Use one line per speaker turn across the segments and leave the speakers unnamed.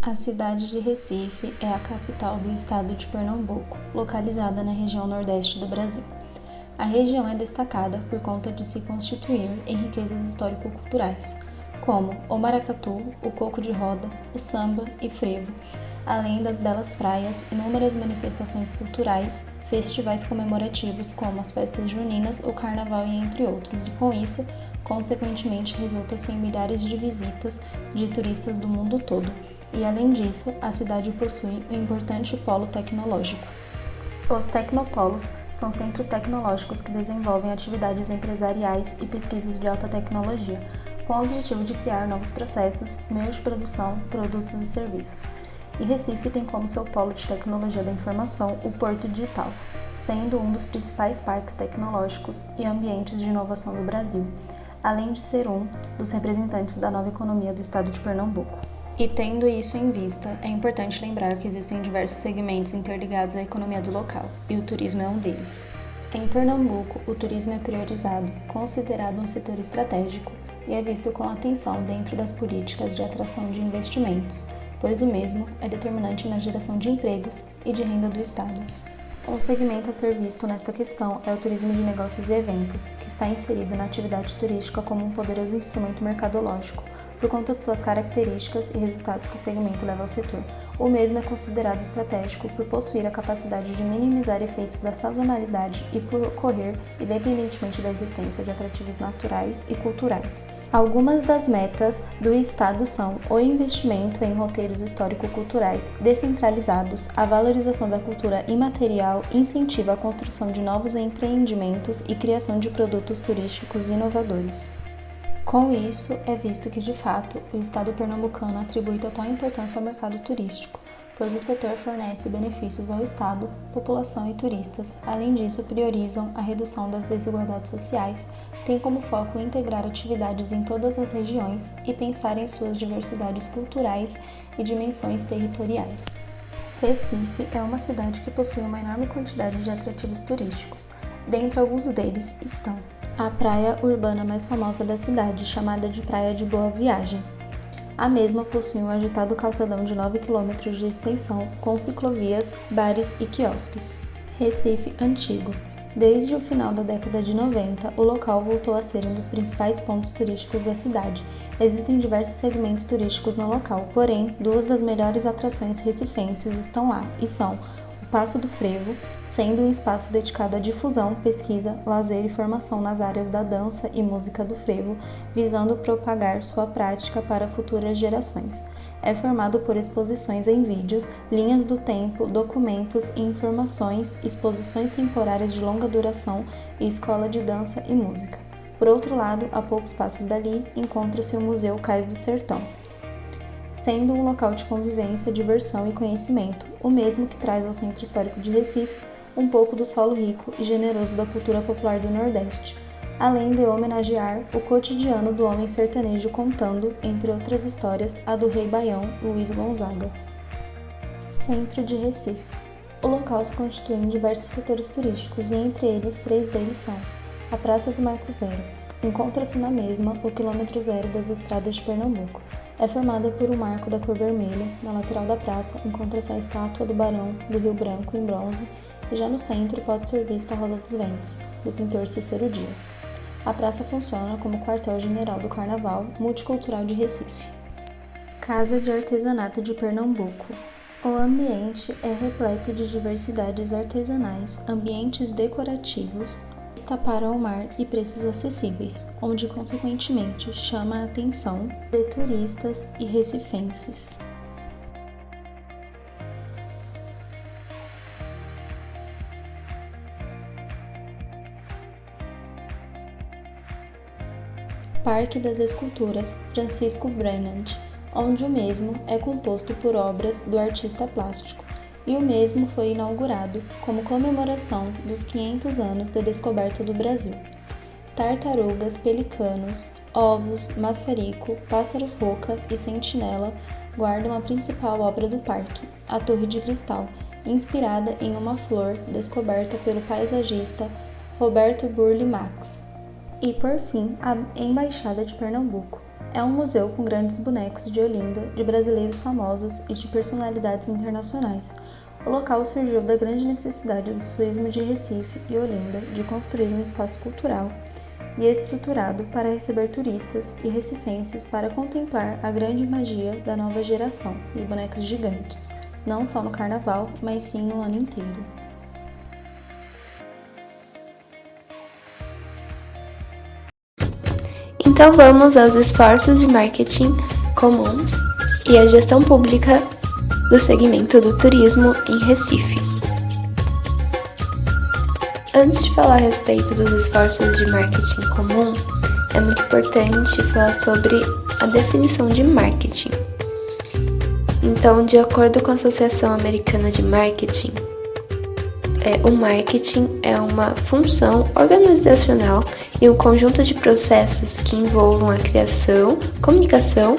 A cidade de Recife é a capital do estado de Pernambuco, localizada na região nordeste do Brasil. A região é destacada por conta de se constituir em riquezas histórico-culturais, como o maracatu, o coco de roda, o samba e frevo, além das belas praias, inúmeras manifestações culturais, festivais comemorativos como as festas juninas, o carnaval e entre outros, e com isso, consequentemente, resulta-se em milhares de visitas de turistas do mundo todo. E além disso, a cidade possui um importante polo tecnológico. Os tecnopolos são centros tecnológicos que desenvolvem atividades empresariais e pesquisas de alta tecnologia, com o objetivo de criar novos processos, meios de produção, produtos e serviços. E Recife tem como seu polo de tecnologia da informação o Porto Digital, sendo um dos principais parques tecnológicos e ambientes de inovação do Brasil, além de ser um dos representantes da nova economia do estado de Pernambuco. E tendo isso em vista, é importante lembrar que existem diversos segmentos interligados à economia do local, e o turismo é um deles. Em Pernambuco, o turismo é priorizado, considerado um setor estratégico e é visto com atenção dentro das políticas de atração de investimentos, pois o mesmo é determinante na geração de empregos e de renda do estado. Um segmento a ser visto nesta questão é o turismo de negócios e eventos, que está inserido na atividade turística como um poderoso instrumento mercadológico, por conta de suas características e resultados que o segmento leva ao setor. O mesmo é considerado estratégico por possuir a capacidade de minimizar efeitos da sazonalidade e por ocorrer independentemente da existência de atrativos naturais e culturais. Algumas das metas do Estado são o investimento em roteiros histórico-culturais descentralizados, a valorização da cultura imaterial, incentiva a construção de novos empreendimentos e criação de produtos turísticos inovadores. Com isso, é visto que, de fato, o estado pernambucano atribui total importância ao mercado turístico, pois o setor fornece benefícios ao estado, população e turistas. Além disso, priorizam a redução das desigualdades sociais, tem como foco integrar atividades em todas as regiões e pensar em suas diversidades culturais e dimensões territoriais. Recife é uma cidade que possui uma enorme quantidade de atrativos turísticos. Dentre alguns deles estão a praia urbana mais famosa da cidade, chamada de Praia de Boa Viagem. A mesma possui um agitado calçadão de 9 km de extensão, com ciclovias, bares e quiosques. Recife Antigo. Desde o final da década de 90, o local voltou a ser um dos principais pontos turísticos da cidade. Existem diversos segmentos turísticos no local, porém, duas das melhores atrações recifenses estão lá, e são Passo do Frevo, sendo um espaço dedicado à difusão, pesquisa, lazer e formação nas áreas da dança e música do frevo, visando propagar sua prática para futuras gerações. É formado por exposições em vídeos, linhas do tempo, documentos e informações, exposições temporárias de longa duração e escola de dança e música. Por outro lado, a poucos passos dali, encontra-se o Museu Cais do Sertão, sendo um local de convivência, diversão e conhecimento, o mesmo que traz ao Centro Histórico de Recife um pouco do solo rico e generoso da cultura popular do Nordeste, além de homenagear o cotidiano do homem sertanejo contando, entre outras histórias, a do rei baião Luiz Gonzaga. Centro de Recife. O local se constitui em diversos setores turísticos e entre eles, 3 deles são a Praça do Marco Zero. Encontra-se na mesma o quilômetro zero das estradas de Pernambuco. É formada por um marco da cor vermelha. Na lateral da praça encontra-se a estátua do Barão do Rio Branco em bronze e já no centro pode ser vista a Rosa dos Ventos, do pintor Cícero Dias. A praça funciona como quartel-general do Carnaval Multicultural de Recife. Casa de Artesanato de Pernambuco. O ambiente é repleto de diversidades artesanais, ambientes decorativos, está para o mar e preços acessíveis, onde consequentemente chama a atenção de turistas e recifenses. Parque das Esculturas Francisco Brennand, onde o mesmo é composto por obras do artista plástico, e o mesmo foi inaugurado como comemoração dos 500 anos da descoberta do Brasil. Tartarugas, pelicanos, ovos, maçarico, pássaros-roca e sentinela guardam a principal obra do parque, a Torre de Cristal, inspirada em uma flor descoberta pelo paisagista Roberto Burle Marx. E, por fim, a Embaixada de Pernambuco, É um museu com grandes bonecos de Olinda, de brasileiros famosos e de personalidades internacionais. O local surgiu da grande necessidade do turismo de Recife e Olinda de construir um espaço cultural e estruturado para receber turistas e recifenses para contemplar a grande magia da nova geração de bonecos gigantes, não só no carnaval, mas sim no ano inteiro.
Então vamos aos esforços de marketing comuns e a gestão pública do segmento do turismo em Recife. Antes de falar a respeito dos esforços de marketing comum, é muito importante falar sobre a definição de marketing. Então, de acordo com a Associação Americana de Marketing, o marketing é uma função organizacional e um conjunto de processos que envolvam a criação, comunicação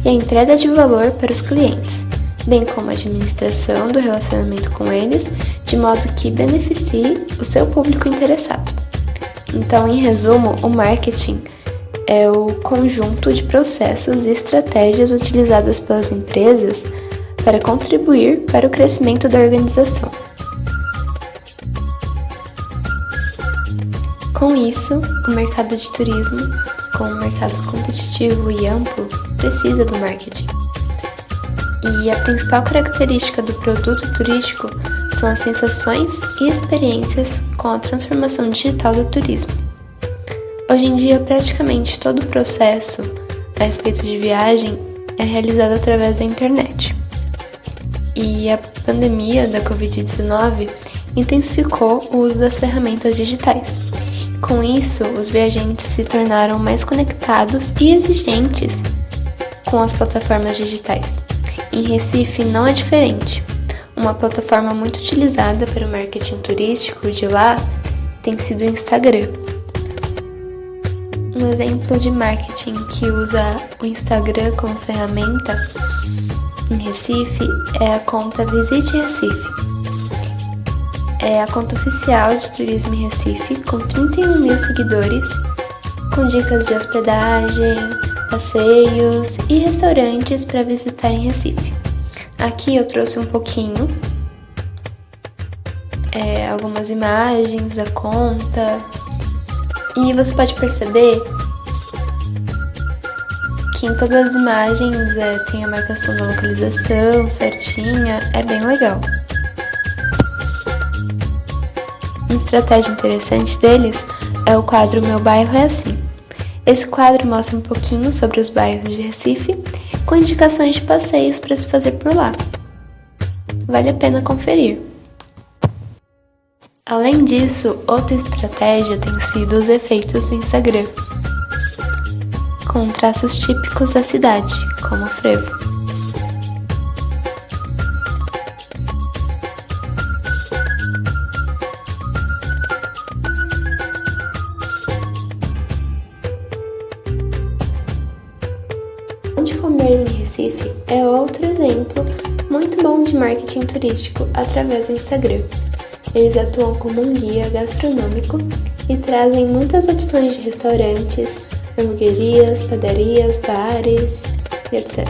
e a entrega de valor para os clientes, bem como a administração do relacionamento com eles, de modo que beneficie o seu público interessado. Então, em resumo, o marketing é o conjunto de processos e estratégias utilizadas pelas empresas para contribuir para o crescimento da organização. Com isso, o mercado de turismo, como um mercado competitivo e amplo, precisa do marketing. E a principal característica do produto turístico são as sensações e experiências com a transformação digital do turismo. Hoje em dia, praticamente todo o processo a respeito de viagem é realizado através da internet. E a pandemia da Covid-19 intensificou o uso das ferramentas digitais. Com isso, os viajantes se tornaram mais conectados e exigentes com as plataformas digitais. Em Recife não é diferente. Uma plataforma muito utilizada para o marketing turístico de lá tem sido o Instagram. Um exemplo de marketing que usa o Instagram como ferramenta em Recife é a conta Visite Recife. É a conta oficial de turismo em Recife, com 31 mil seguidores, com dicas de hospedagem, passeios e restaurantes para visitar em Recife. Aqui eu trouxe um pouquinho, algumas imagens da conta, e você pode perceber que em todas as imagens tem a marcação da localização certinha, é bem legal. Uma estratégia interessante deles é o quadro Meu Bairro é Assim. Esse quadro mostra um pouquinho sobre os bairros de Recife, com indicações de passeios para se fazer por lá. Vale a pena conferir. Além disso, outra estratégia tem sido os efeitos do Instagram, com traços típicos da cidade, como o frevo. Onde Comer em Recife é outro exemplo muito bom de marketing turístico através do Instagram. Eles atuam como um guia gastronômico e trazem muitas opções de restaurantes, hamburguerias, padarias, bares, etc.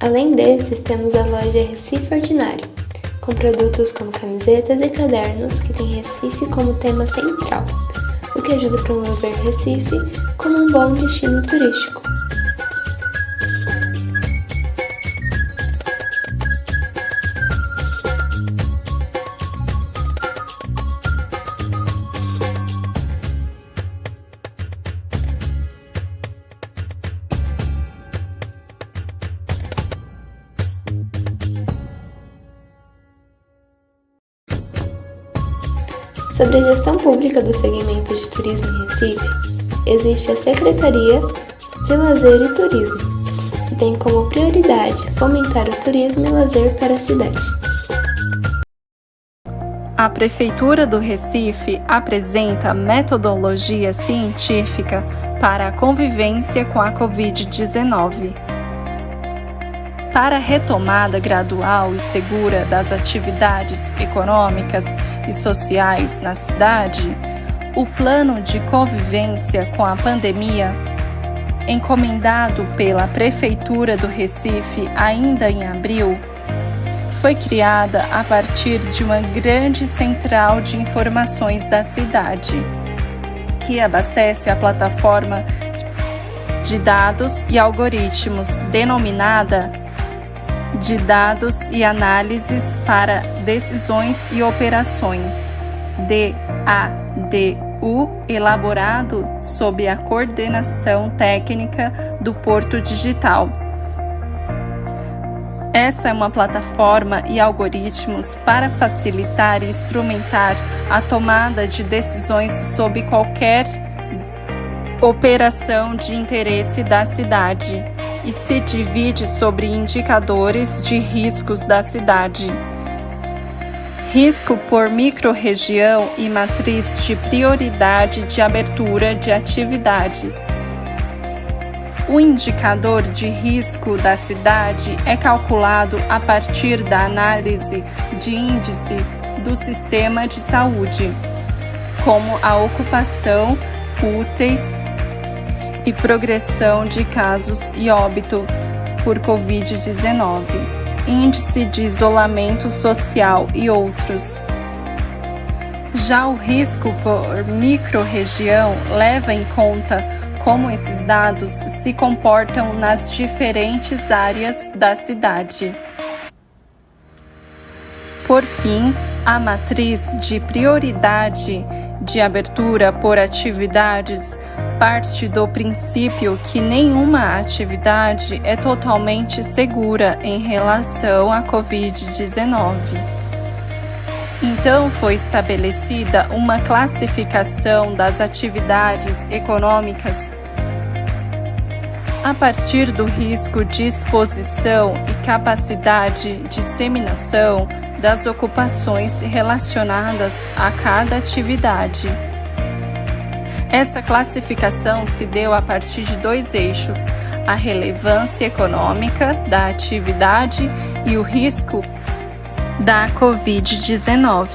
Além desses, temos a loja Recife Ordinário, com produtos como camisetas e cadernos que tem Recife como tema central, o que ajuda a promover Recife como um bom destino turístico. Sobre a gestão pública do segmento de turismo em Recife, existe a Secretaria de Lazer e Turismo, que tem como prioridade fomentar o turismo e lazer para a cidade.
A Prefeitura do Recife apresenta metodologia científica para a convivência com a Covid-19. Para a retomada gradual e segura das atividades econômicas e sociais na cidade, o plano de convivência com a pandemia, encomendado pela Prefeitura do Recife ainda em abril, foi criada a partir de uma grande central de informações da cidade, que abastece a plataforma de dados e algoritmos denominada de dados e análises para decisões e operações, DADU, elaborado sob a coordenação técnica do Porto Digital. Essa é uma plataforma e algoritmos para facilitar e instrumentar a tomada de decisões sobre qualquer operação de interesse da cidade e se divide sobre indicadores de riscos da cidade. Risco por microrregião e matriz de prioridade de abertura de atividades. O indicador de risco da cidade é calculado a partir da análise de índice do sistema de saúde, como a ocupação, úteis e progressão de casos e óbito por Covid-19, índice de isolamento social e outros. Já o risco por microrregião leva em conta como esses dados se comportam nas diferentes áreas da cidade. Por fim, a matriz de prioridade de abertura por atividades parte do princípio que nenhuma atividade é totalmente segura em relação à Covid-19. Então, foi estabelecida uma classificação das atividades econômicas a partir do risco de exposição e capacidade de disseminação das ocupações relacionadas a cada atividade. Essa classificação se deu a partir de dois eixos: a relevância econômica da atividade e o risco da Covid-19.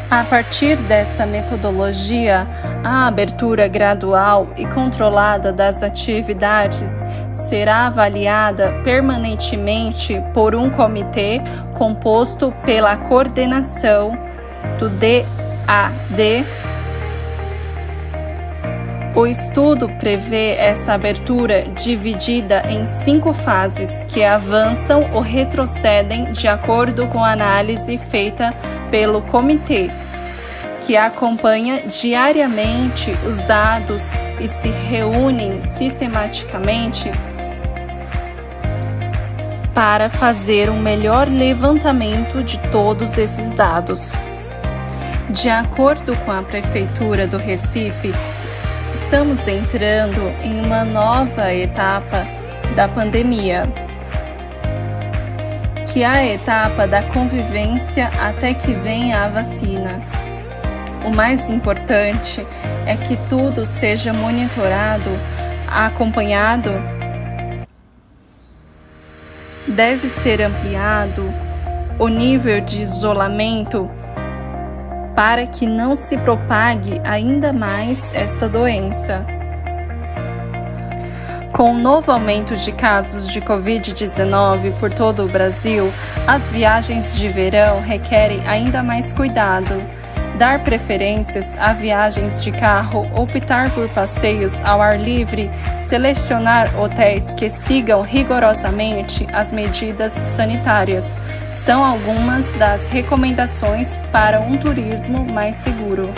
A partir desta metodologia, a abertura gradual e controlada das atividades será avaliada permanentemente por um comitê composto pela coordenação do DAD. O estudo prevê essa abertura dividida em 5 fases que avançam ou retrocedem de acordo com a análise feita pelo comitê, que acompanha diariamente os dados e se reúnem sistematicamente para fazer um melhor levantamento de todos esses dados. De acordo com a Prefeitura do Recife, estamos entrando em uma nova etapa da pandemia, que é a etapa da convivência até que venha a vacina. O mais importante é que tudo seja monitorado, acompanhado. Deve ser ampliado o nível de isolamento para que não se propague ainda mais esta doença. Com o novo aumento de casos de Covid-19 por todo o Brasil, as viagens de verão requerem ainda mais cuidado. Dar preferências a viagens de carro, optar por passeios ao ar livre, selecionar hotéis que sigam rigorosamente as medidas sanitárias são algumas das recomendações para um turismo mais seguro.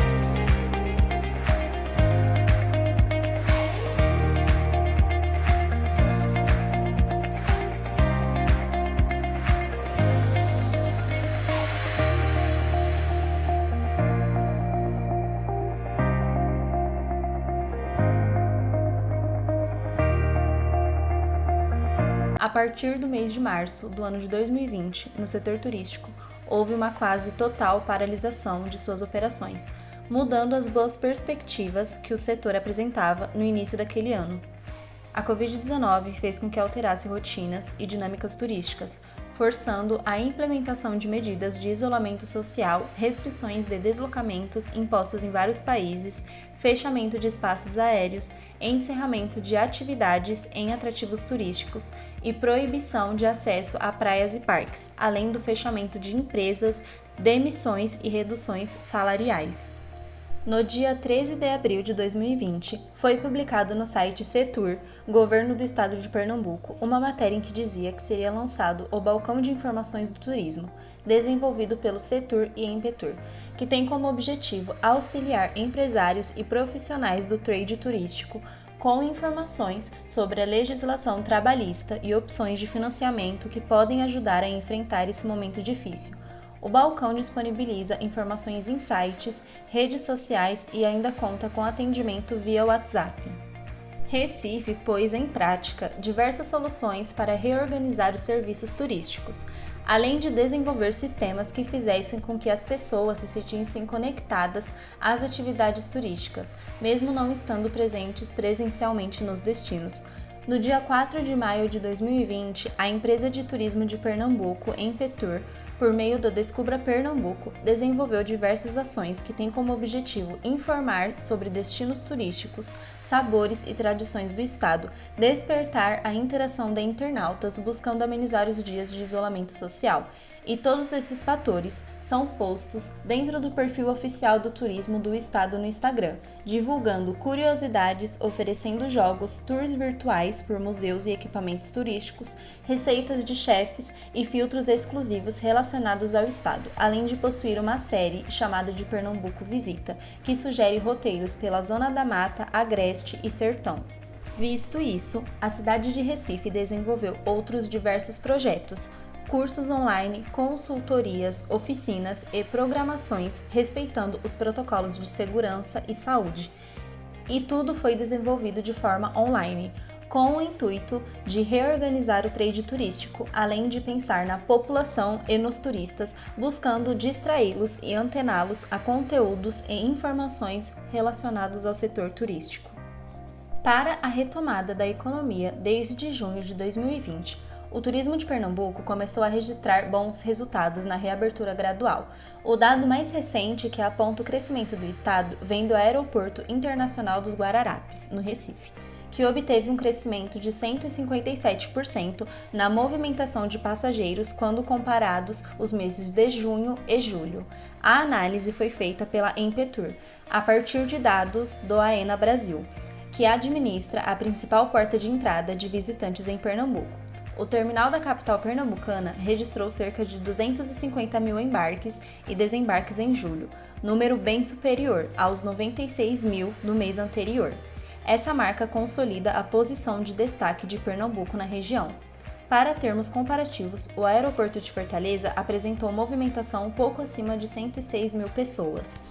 A partir do mês de março do ano de 2020, no setor turístico, houve uma quase total paralisação de suas operações, mudando as boas perspectivas que o setor apresentava no início daquele ano. A Covid-19 fez com que alterasse rotinas e dinâmicas turísticas, forçando a implementação de medidas de isolamento social, restrições de deslocamentos impostas em vários países, fechamento de espaços aéreos, encerramento de atividades em atrativos turísticos e proibição de acesso a praias e parques, além do fechamento de empresas, demissões e reduções salariais. No dia 13 de abril de 2020, foi publicado no site Setur, Governo do Estado de Pernambuco, uma matéria em que dizia que seria lançado o Balcão de Informações do Turismo, desenvolvido pelo Setur e Empetur, que tem como objetivo auxiliar empresários e profissionais do trade turístico com informações sobre a legislação trabalhista e opções de financiamento que podem ajudar a enfrentar esse momento difícil. O balcão disponibiliza informações em sites, redes sociais e ainda conta com atendimento via WhatsApp. Recife pôs em prática diversas soluções para reorganizar os serviços turísticos, além de desenvolver sistemas que fizessem com que as pessoas se sentissem conectadas às atividades turísticas, mesmo não estando presentes presencialmente nos destinos. No dia 4 de maio de 2020, a empresa de turismo de Pernambuco, Empetur, por meio do Descubra Pernambuco, desenvolveu diversas ações que têm como objetivo informar sobre destinos turísticos, sabores e tradições do estado, despertar a interação de internautas buscando amenizar os dias de isolamento social. E todos esses fatores são postos dentro do perfil oficial do turismo do estado no Instagram, divulgando curiosidades, oferecendo jogos, tours virtuais por museus e equipamentos turísticos, receitas de chefes e filtros exclusivos relacionados ao estado, além de possuir uma série chamada de Pernambuco Visita, que sugere roteiros pela Zona da Mata, Agreste e Sertão. Visto isso, a cidade de Recife desenvolveu outros diversos projetos, cursos online, consultorias, oficinas e programações respeitando os protocolos de segurança e saúde. E tudo foi desenvolvido de forma online, com o intuito de reorganizar o trade turístico, além de pensar na população e nos turistas, buscando distraí-los e antená-los a conteúdos e informações relacionados ao setor turístico. Para a retomada da economia desde junho de 2020, o turismo de Pernambuco começou a registrar bons resultados na reabertura gradual. O dado mais recente que aponta o crescimento do estado vem do Aeroporto Internacional dos Guararapes, no Recife, que obteve um crescimento de 157% na movimentação de passageiros quando comparados os meses de junho e julho. A análise foi feita pela Empetur, a partir de dados do AENA Brasil, que administra a principal porta de entrada de visitantes em Pernambuco. O terminal da capital pernambucana registrou cerca de 250 mil embarques e desembarques em julho, número bem superior aos 96 mil no mês anterior. Essa marca consolida a posição de destaque de Pernambuco na região. Para termos comparativos, o aeroporto de Fortaleza apresentou movimentação um pouco acima de 106 mil pessoas.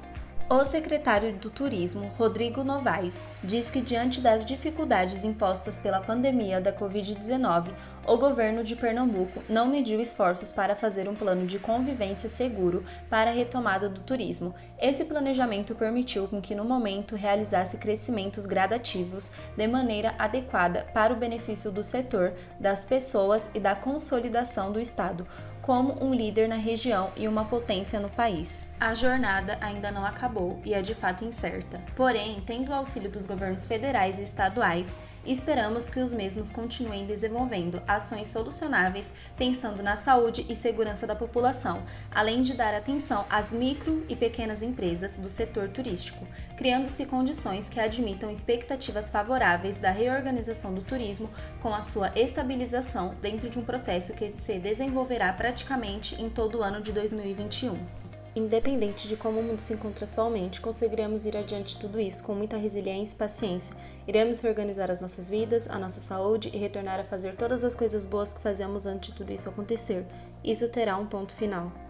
O secretário do Turismo, Rodrigo Novaes, diz que diante das dificuldades impostas pela pandemia da Covid-19, o governo de Pernambuco não mediu esforços para fazer um plano de convivência seguro para a retomada do turismo. Esse planejamento permitiu com que no momento realizasse crescimentos gradativos de maneira adequada para o benefício do setor, das pessoas e da consolidação do Estado, como um líder na região e uma potência no país. A jornada ainda não acabou e é de fato incerta. Porém, tendo o auxílio dos governos federais e estaduais, e esperamos que os mesmos continuem desenvolvendo ações solucionáveis pensando na saúde e segurança da população, além de dar atenção às micro e pequenas empresas do setor turístico, criando-se condições que admitam expectativas favoráveis da reorganização do turismo com a sua estabilização dentro de um processo que se desenvolverá praticamente em todo o ano de 2021. Independente de como o mundo se encontra atualmente, conseguiremos ir adiante de tudo isso com muita resiliência e paciência. Iremos reorganizar as nossas vidas, a nossa saúde e retornar a fazer todas as coisas boas que fazíamos antes de tudo isso acontecer. Isso terá um ponto final.